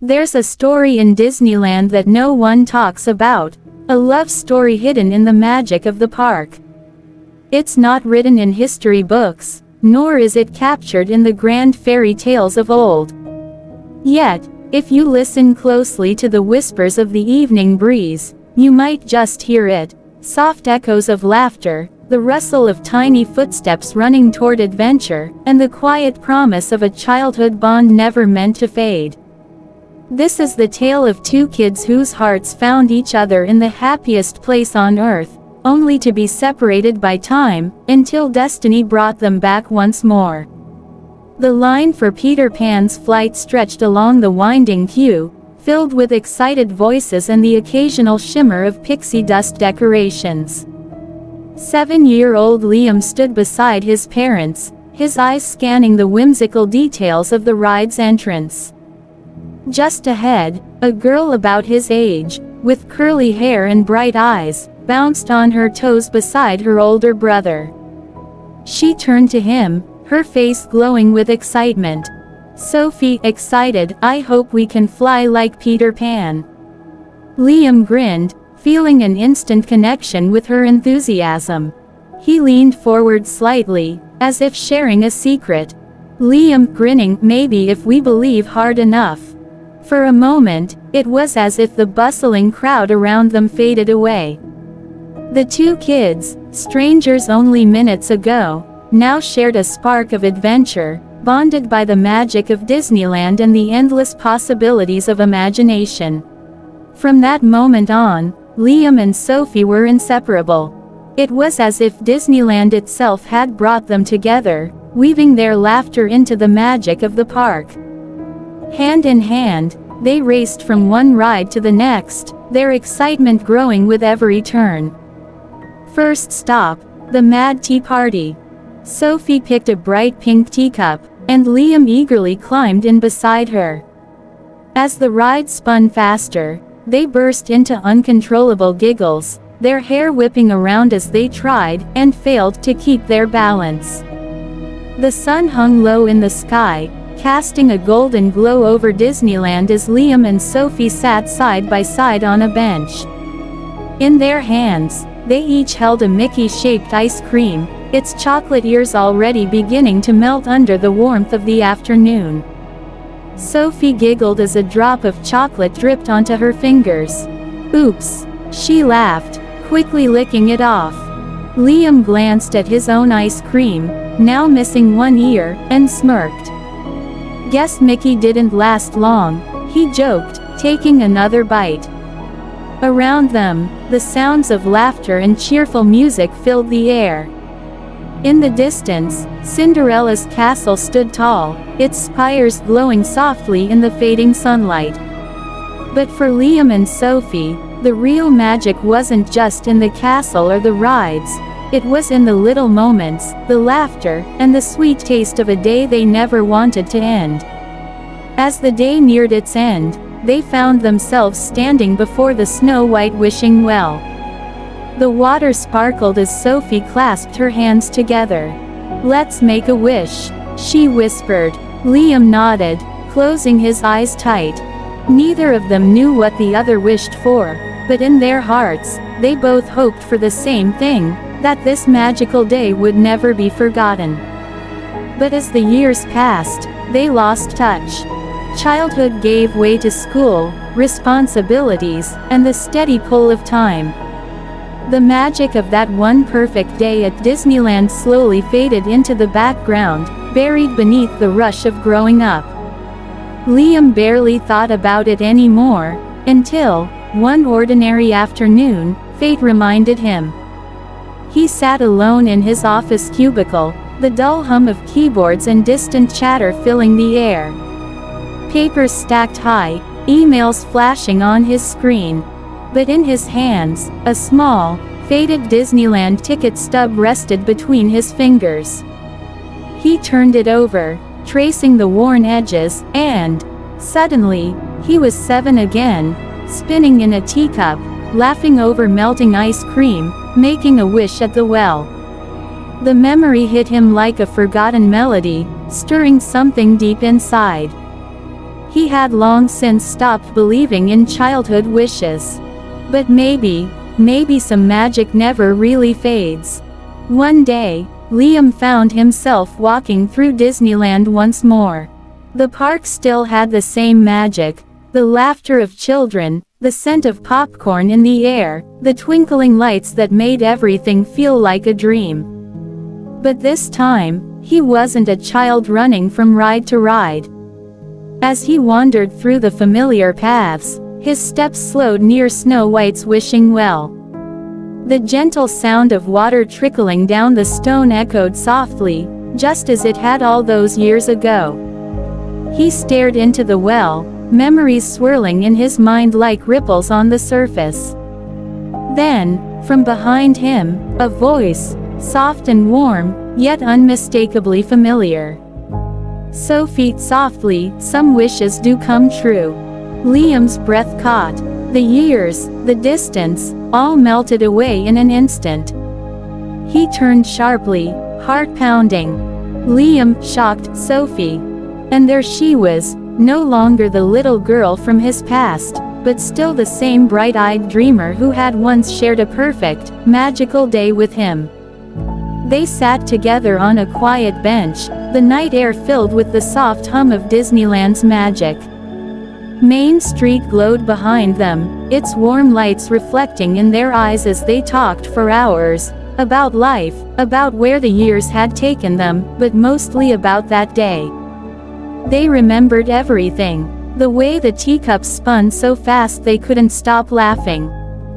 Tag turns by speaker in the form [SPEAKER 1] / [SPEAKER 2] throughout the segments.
[SPEAKER 1] There's a story in Disneyland that no one talks about, a love story hidden in the magic of the park. It's not written in history books, nor is it captured in the grand fairy tales of old. Yet, if you listen closely to the whispers of the evening breeze, you might just hear it, soft echoes of laughter, the rustle of tiny footsteps running toward adventure, and the quiet promise of a childhood bond never meant to fade. This is the tale of two kids whose hearts found each other in the happiest place on earth, only to be separated by time, until destiny brought them back once more. The line for Peter Pan's flight stretched along the winding queue, filled with excited voices and the occasional shimmer of pixie dust decorations. 7-year-old Liam stood beside his parents, his eyes scanning the whimsical details of the ride's entrance. Just ahead, a girl about his age, with curly hair and bright eyes, bounced on her toes beside her older brother. She turned to him, her face glowing with excitement. "Sophie, excited, I hope we can fly like Peter Pan." Liam grinned, feeling an instant connection with her enthusiasm. He leaned forward slightly, as if sharing a secret. Liam, grinning, "Maybe if we believe hard enough." For a moment, it was as if the bustling crowd around them faded away. The two kids, strangers only minutes ago, now shared a spark of adventure, bonded by the magic of Disneyland and the endless possibilities of imagination. From that moment on, Liam and Sophie were inseparable. It was as if Disneyland itself had brought them together, weaving their laughter into the magic of the park. Hand in hand, they raced from one ride to the next, their excitement growing with every turn. First stop, the Mad Tea Party. Sophie picked a bright pink teacup, and Liam eagerly climbed in beside her. As the ride spun faster, they burst into uncontrollable giggles, their hair whipping around as they tried and failed to keep their balance. The sun hung low in the sky, casting a golden glow over Disneyland as Liam and Sophie sat side by side on a bench. In their hands, they each held a Mickey-shaped ice cream, its chocolate ears already beginning to melt under the warmth of the afternoon. Sophie giggled as a drop of chocolate dripped onto her fingers. "Oops," she laughed, quickly licking it off. Liam glanced at his own ice cream, now missing one ear, and smirked. "Guess Mickey didn't last long," he joked, taking another bite. Around them, the sounds of laughter and cheerful music filled the air. In the distance, Cinderella's castle stood tall, its spires glowing softly in the fading sunlight. But for Liam and Sophie, the real magic wasn't just in the castle or the rides, it was in the little moments, the laughter, and the sweet taste of a day they never wanted to end. As the day neared its end, they found themselves standing before the snow-white wishing well. The water sparkled as Sophie clasped her hands together. "Let's make a wish," she whispered. Liam nodded, closing his eyes tight. Neither of them knew what the other wished for, but in their hearts, they both hoped for the same thing, that this magical day would never be forgotten. But as the years passed, they lost touch. Childhood gave way to school, responsibilities, and the steady pull of time. The magic of that one perfect day at Disneyland slowly faded into the background, buried beneath the rush of growing up. Liam barely thought about it anymore, until, one ordinary afternoon, fate reminded him. He sat alone in his office cubicle, the dull hum of keyboards and distant chatter filling the air. Papers stacked high, emails flashing on his screen. But in his hands, a small, faded Disneyland ticket stub rested between his fingers. He turned it over, tracing the worn edges, and, suddenly, he was 7 again, spinning in a teacup, laughing over melting ice cream, making a wish at the well. The memory hit him like a forgotten melody, stirring something deep inside. He had long since stopped believing in childhood wishes. But maybe some magic never really fades. One day, Liam found himself walking through Disneyland once more. The park still had the same magic, the laughter of children, the scent of popcorn in the air, the twinkling lights that made everything feel like a dream. But this time, he wasn't a child running from ride to ride. As he wandered through the familiar paths, his steps slowed near Snow White's wishing well. The gentle sound of water trickling down the stone echoed softly, just as it had all those years ago. He stared into the well, memories swirling in his mind like ripples on the surface. Then, from behind him, a voice, soft and warm, yet unmistakably familiar. "Sophie, softly, some wishes do come true." Liam's breath caught. The years, the distance, all melted away in an instant. He turned sharply, heart pounding. Liam, shocked, "Sophie." And there she was, no longer the little girl from his past, but still the same bright-eyed dreamer who had once shared a perfect, magical day with him. They sat together on a quiet bench, the night air filled with the soft hum of Disneyland's magic. Main Street glowed behind them, its warm lights reflecting in their eyes as they talked for hours, about life, about where the years had taken them, but mostly about that day. They remembered everything. The way the teacups spun so fast they couldn't stop laughing.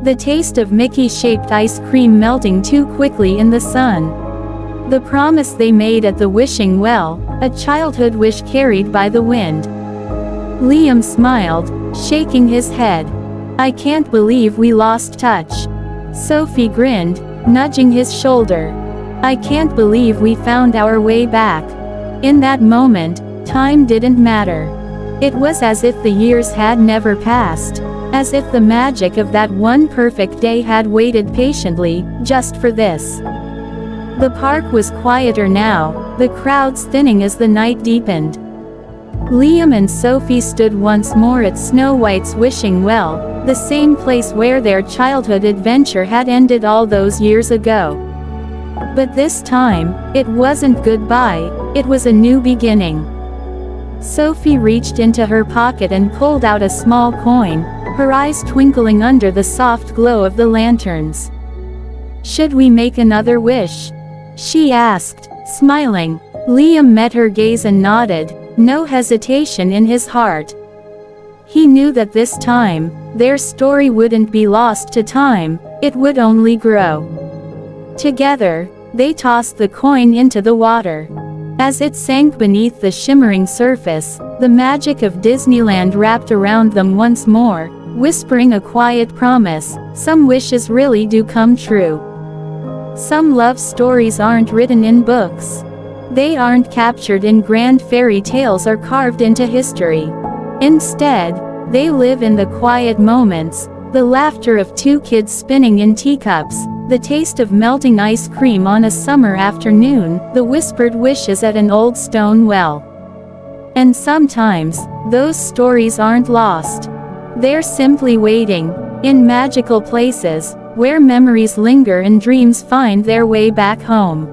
[SPEAKER 1] The taste of Mickey-shaped ice cream melting too quickly in the sun. The promise they made at the wishing well, a childhood wish carried by the wind. Liam smiled, shaking his head. "I can't believe we lost touch." Sophie grinned, nudging his shoulder. "I can't believe we found our way back." In that moment, time didn't matter. It was as if the years had never passed, as if the magic of that one perfect day had waited patiently, just for this. The park was quieter now, the crowds thinning as the night deepened. Liam and Sophie stood once more at Snow White's wishing well, the same place where their childhood adventure had ended all those years ago. But this time, it wasn't goodbye, it was a new beginning. Sophie reached into her pocket and pulled out a small coin, her eyes twinkling under the soft glow of the lanterns. "Should we make another wish?" she asked, smiling. Liam met her gaze and nodded, no hesitation in his heart. He knew that this time, their story wouldn't be lost to time, it would only grow. Together, they tossed the coin into the water. As it sank beneath the shimmering surface, the magic of Disneyland wrapped around them once more, whispering a quiet promise, some wishes really do come true. Some love stories aren't written in books. They aren't captured in grand fairy tales or carved into history. Instead, they live in the quiet moments, the laughter of two kids spinning in teacups, the taste of melting ice cream on a summer afternoon, the whispered wishes at an old stone well. And sometimes, those stories aren't lost. They're simply waiting, in magical places, where memories linger and dreams find their way back home.